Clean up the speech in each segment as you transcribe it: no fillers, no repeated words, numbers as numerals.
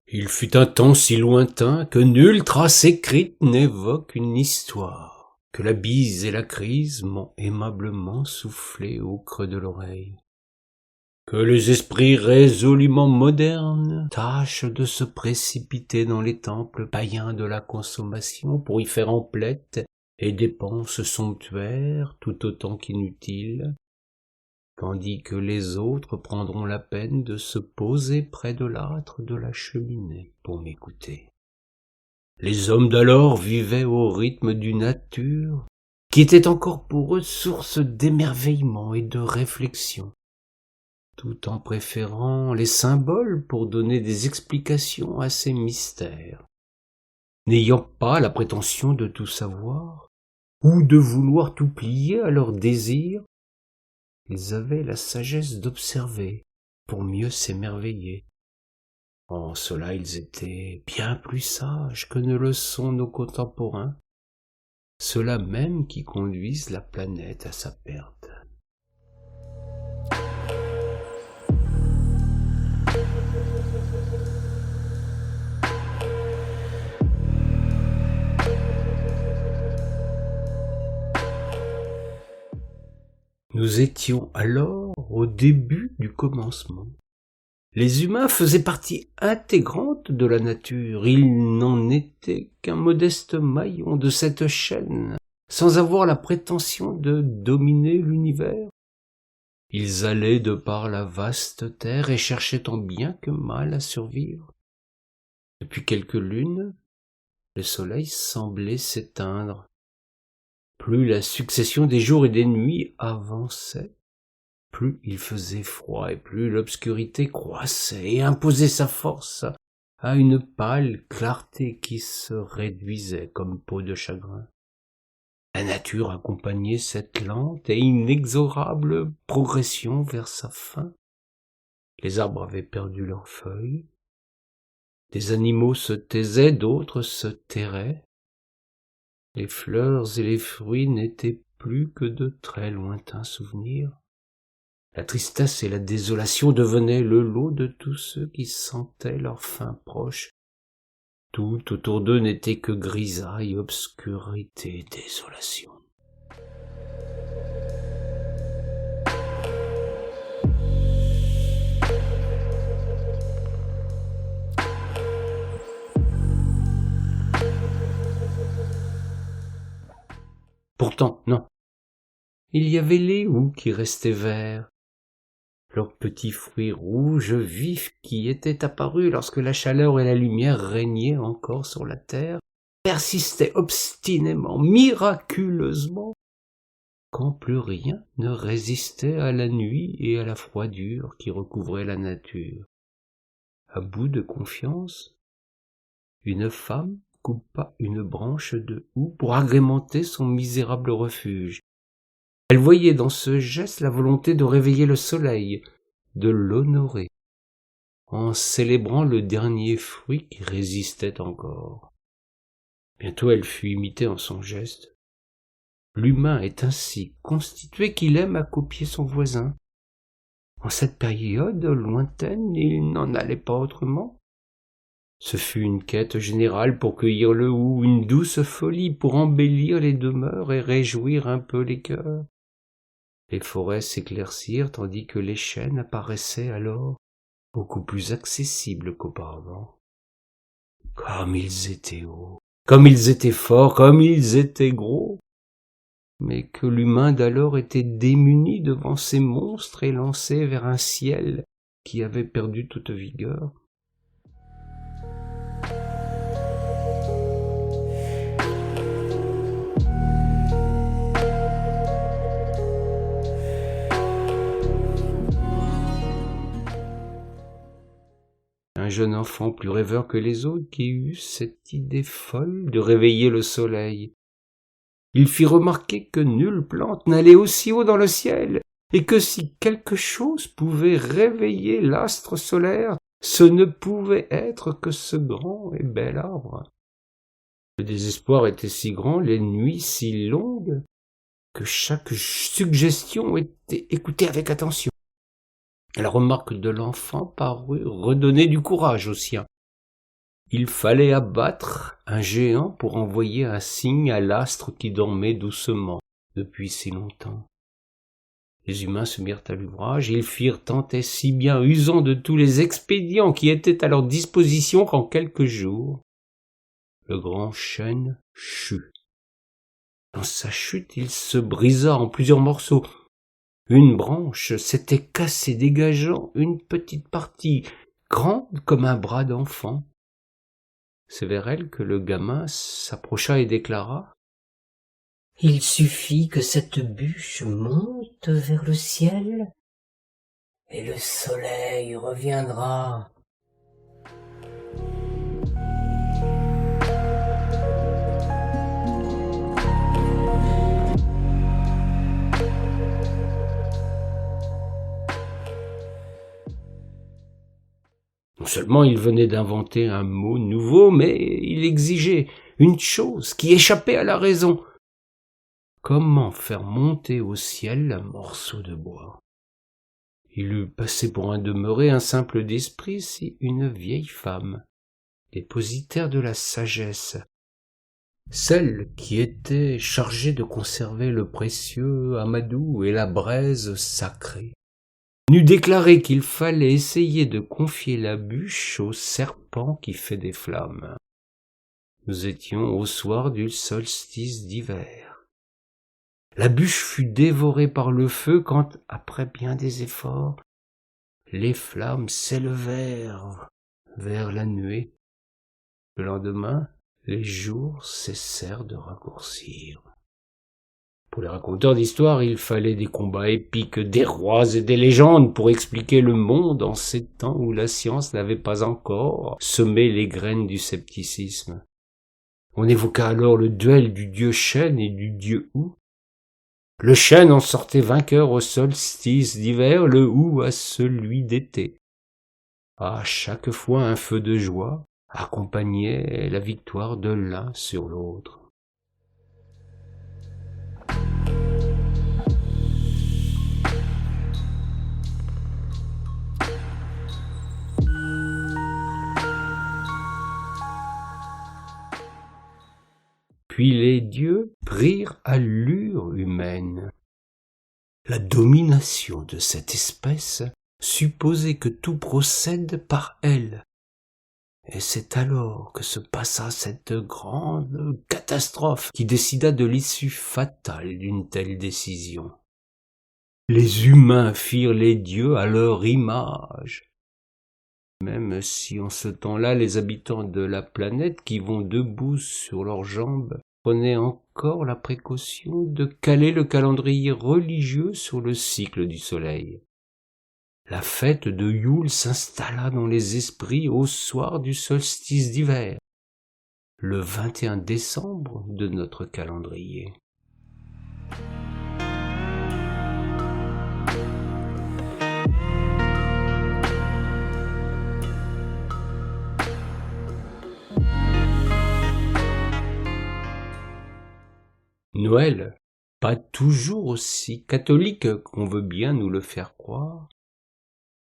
Il fut un temps si lointain que nulle trace écrite n'évoque une histoire, que la bise et la crise m'ont aimablement soufflé au creux de l'oreille, que les esprits résolument modernes tâchent de se précipiter dans les temples païens de la consommation pour y faire emplettes et dépenses somptuaires tout autant qu'inutiles, tandis que les autres prendront la peine de se poser près de l'âtre de la cheminée pour m'écouter. Les hommes d'alors vivaient au rythme d'une nature qui était encore pour eux source d'émerveillement et de réflexion, tout en préférant les symboles pour donner des explications à ces mystères, n'ayant pas la prétention de tout savoir ou de vouloir tout plier à leurs désirs. Ils avaient la sagesse d'observer pour mieux s'émerveiller. En cela ils étaient bien plus sages que ne le sont nos contemporains, ceux-là même qui conduisent la planète à sa perte. Nous étions alors au début du commencement. Les humains faisaient partie intégrante de la nature, ils n'en étaient qu'un modeste maillon de cette chaîne, sans avoir la prétention de dominer l'univers. Ils allaient de par la vaste terre et cherchaient tant bien que mal à survivre. Depuis quelques lunes, le soleil semblait s'éteindre. Plus la succession des jours et des nuits avançait, plus il faisait froid et plus l'obscurité croissait et imposait sa force à une pâle clarté qui se réduisait comme peau de chagrin. La nature accompagnait cette lente et inexorable progression vers sa fin. Les arbres avaient perdu leurs feuilles, des animaux se taisaient, d'autres se terraient. Les fleurs et les fruits n'étaient plus que de très lointains souvenirs. La tristesse et la désolation devenaient le lot de tous ceux qui sentaient leur fin proche. Tout autour d'eux n'était que grisaille, obscurité, désolation. Pourtant, non. Il y avait les houx qui restaient verts, leurs petits fruits rouges vifs qui étaient apparus lorsque la chaleur et la lumière régnaient encore sur la terre, persistaient obstinément, miraculeusement, quand plus rien ne résistait à la nuit et à la froidure qui recouvraient la nature. À bout de confiance, une femme coupa une branche de houx pour agrémenter son misérable refuge. Elle voyait dans ce geste la volonté de réveiller le soleil, de l'honorer, en célébrant le dernier fruit qui résistait encore. Bientôt elle fut imitée en son geste. L'humain est ainsi constitué qu'il aime à copier son voisin. En cette période lointaine, il n'en allait pas autrement. Ce fut une quête générale pour cueillir le houx, une douce folie pour embellir les demeures et réjouir un peu les cœurs. Les forêts s'éclaircirent tandis que les chênes apparaissaient alors beaucoup plus accessibles qu'auparavant. Comme ils étaient hauts, comme ils étaient forts, comme ils étaient gros, mais que l'humain d'alors était démuni devant ces monstres élancés vers un ciel qui avait perdu toute vigueur. Un jeune enfant plus rêveur que les autres qui eut cette idée folle de réveiller le soleil. Il fit remarquer que nulle plante n'allait aussi haut dans le ciel, et que si quelque chose pouvait réveiller l'astre solaire, ce ne pouvait être que ce grand et bel arbre. Le désespoir était si grand, les nuits si longues, que chaque suggestion était écoutée avec attention. La remarque de l'enfant parut redonner du courage aux siens. il fallait abattre un géant pour envoyer un signe à l'astre qui dormait doucement depuis si longtemps. Les humains se mirent à l'ouvrage, ils firent tant et si bien, usant de tous les expédients qui étaient à leur disposition, qu'en quelques jours, le grand chêne chut. Dans sa chute, il se brisa en plusieurs morceaux. Une branche s'était cassée, dégageant une petite partie, grande comme un bras d'enfant. C'est vers elle que le gamin s'approcha et déclara: « Il suffit que cette bûche monte vers le ciel, et le soleil reviendra. » Non seulement il venait d'inventer un mot nouveau, mais il exigeait une chose qui échappait à la raison. Comment faire monter au ciel un morceau de bois? Il eût passé pour un demeuré, un simple d'esprit, si une vieille femme, dépositaire de la sagesse, celle qui était chargée de conserver le précieux amadou et la braise sacrée, n'eût déclaré qu'il fallait essayer de confier la bûche au serpent qui fait des flammes. Nous étions au soir du solstice d'hiver. La bûche fut dévorée par le feu quand, après bien des efforts, les flammes s'élevèrent vers la nuée. Le lendemain, les jours cessèrent de raccourcir. Pour les raconteurs d'histoire, il fallait des combats épiques, des rois et des légendes pour expliquer le monde en ces temps où la science n'avait pas encore semé les graines du scepticisme. On évoqua alors le duel du dieu chêne et du dieu houx. Le chêne en sortait vainqueur au solstice d'hiver, le houx à celui d'été. À chaque fois un feu de joie accompagnait la victoire de l'un sur l'autre. Puis les dieux prirent allure humaine. La domination de cette espèce supposait que tout procède par elle. Et c'est alors que se passa cette grande catastrophe qui décida de l'issue fatale d'une telle décision. Les humains firent les dieux à leur image. Même si en ce temps-là, les habitants de la planète qui vont debout sur leurs jambes prenaient encore la précaution de caler le calendrier religieux sur le cycle du soleil. La fête de Yule s'installa dans les esprits au soir du solstice d'hiver, le 21 décembre de notre calendrier. Noël, pas toujours aussi catholique qu'on veut bien nous le faire croire,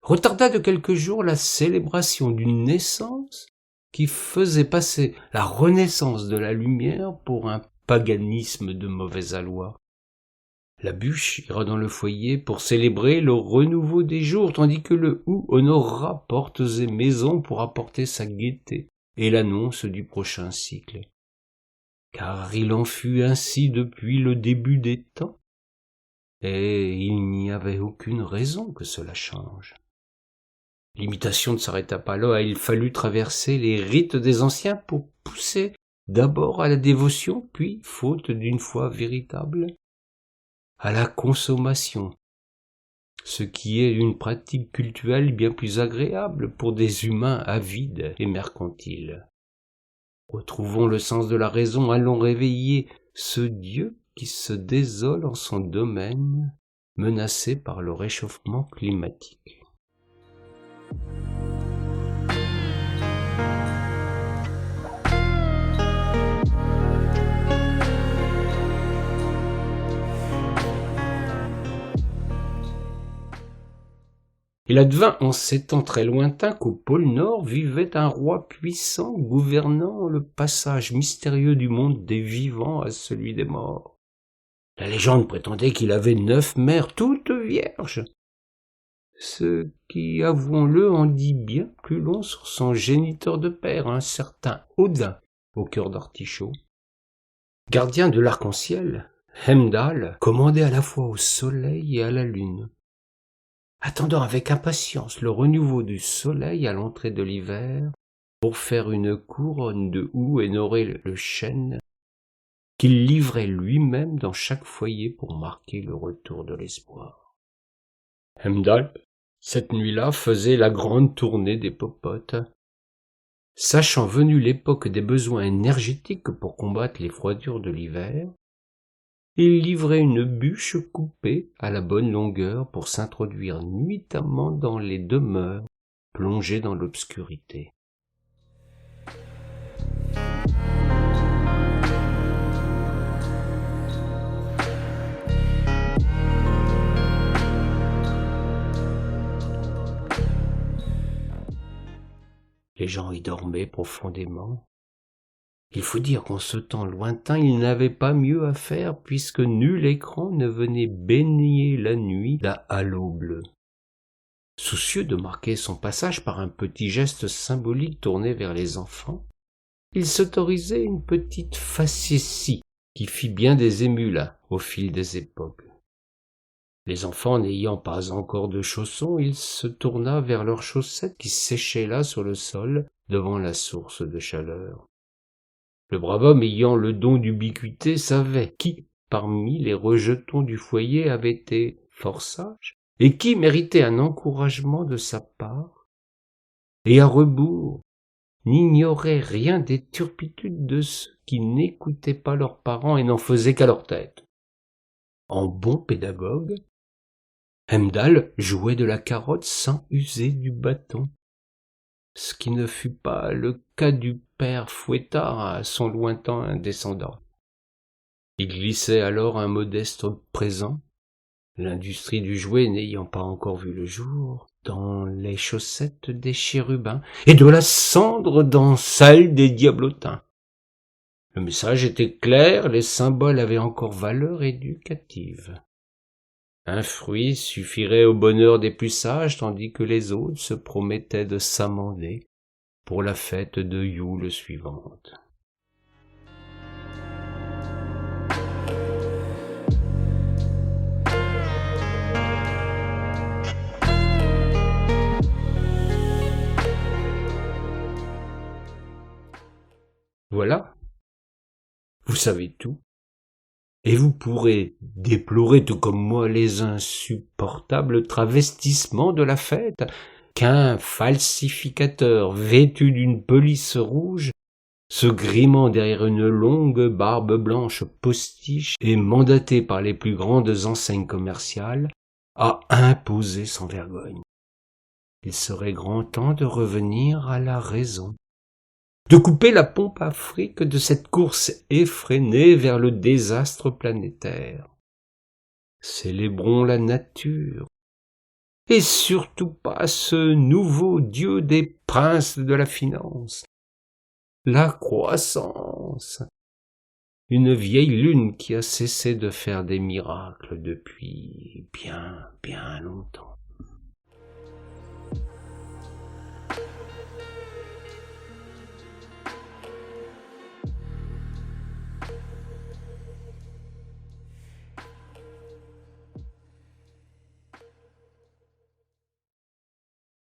retarda de quelques jours la célébration d'une naissance qui faisait passer la renaissance de la lumière pour un paganisme de mauvais aloi. La bûche ira dans le foyer pour célébrer le renouveau des jours, tandis que le houx honorera portes et maisons pour apporter sa gaieté et l'annonce du prochain cycle. Car il en fut ainsi depuis le début des temps, et il n'y avait aucune raison que cela change. L'imitation ne s'arrêta pas là, il fallut traverser les rites des anciens pour pousser d'abord à la dévotion, puis, faute d'une foi véritable, à la consommation, ce qui est une pratique cultuelle bien plus agréable pour des humains avides et mercantiles. Retrouvons le sens de la raison, allons réveiller ce Dieu qui se désole en son domaine, menacé par le réchauffement climatique. Il advint en ces temps très lointains qu'au pôle Nord vivait un roi puissant gouvernant le passage mystérieux du monde des vivants à celui des morts. La légende prétendait qu'il avait 9 mères toutes vierges, ce qui, avouons-le, en dit bien plus long sur son géniteur de père, un certain Odin au cœur d'artichaut. Gardien de l'arc-en-ciel, Heimdall commandait à la fois au soleil et à la lune. Attendant avec impatience le renouveau du soleil à l'entrée de l'hiver, pour faire une couronne de houx et norer le chêne, qu'il livrait lui-même dans chaque foyer pour marquer le retour de l'espoir. Heimdall, cette nuit-là, faisait la grande tournée des popotes. Sachant venue l'époque des besoins énergétiques pour combattre les froidures de l'hiver, il livrait une bûche coupée à la bonne longueur pour s'introduire nuitamment dans les demeures plongées dans l'obscurité. Les gens y dormaient profondément. Il faut dire qu'en ce temps lointain, ils n'avaient pas mieux à faire puisque nul écran ne venait baigner la nuit d'un halo bleu. Soucieux de marquer son passage par un petit geste symbolique tourné vers les enfants, il s'autorisait une petite facétie qui fit bien des émulas au fil des époques. Les enfants n'ayant pas encore de chaussons, il se tourna vers leurs chaussettes qui séchaient là sur le sol devant la source de chaleur. Le brave homme ayant le don d'ubiquité savait qui, parmi les rejetons du foyer, avait été fort sage et qui méritait un encouragement de sa part, et à rebours n'ignorait rien des turpitudes de ceux qui n'écoutaient pas leurs parents et n'en faisaient qu'à leur tête. En bon pédagogue, Heimdall jouait de la carotte sans user du bâton, ce qui ne fut pas le cas du père Fouettard à son lointain descendant. Il glissait alors un modeste présent, l'industrie du jouet n'ayant pas encore vu le jour, dans les chaussettes des chérubins, et de la cendre dans celle des diablotins. Le message était clair, les symboles avaient encore valeur éducative. Un fruit suffirait au bonheur des plus sages, tandis que les autres se promettaient de s'amender pour la fête de Yule suivante. Voilà, vous savez tout. Et vous pourrez déplorer tout comme moi les insupportables travestissements de la fête qu'un falsificateur vêtu d'une pelisse rouge, se grimant derrière une longue barbe blanche postiche et mandaté par les plus grandes enseignes commerciales, a imposé sans vergogne. Il serait grand temps de revenir à la raison, de couper la pompe afrique de cette course effrénée vers le désastre planétaire. Célébrons la nature, et surtout pas ce nouveau dieu des princes de la finance, la croissance, une vieille lune qui a cessé de faire des miracles depuis bien longtemps.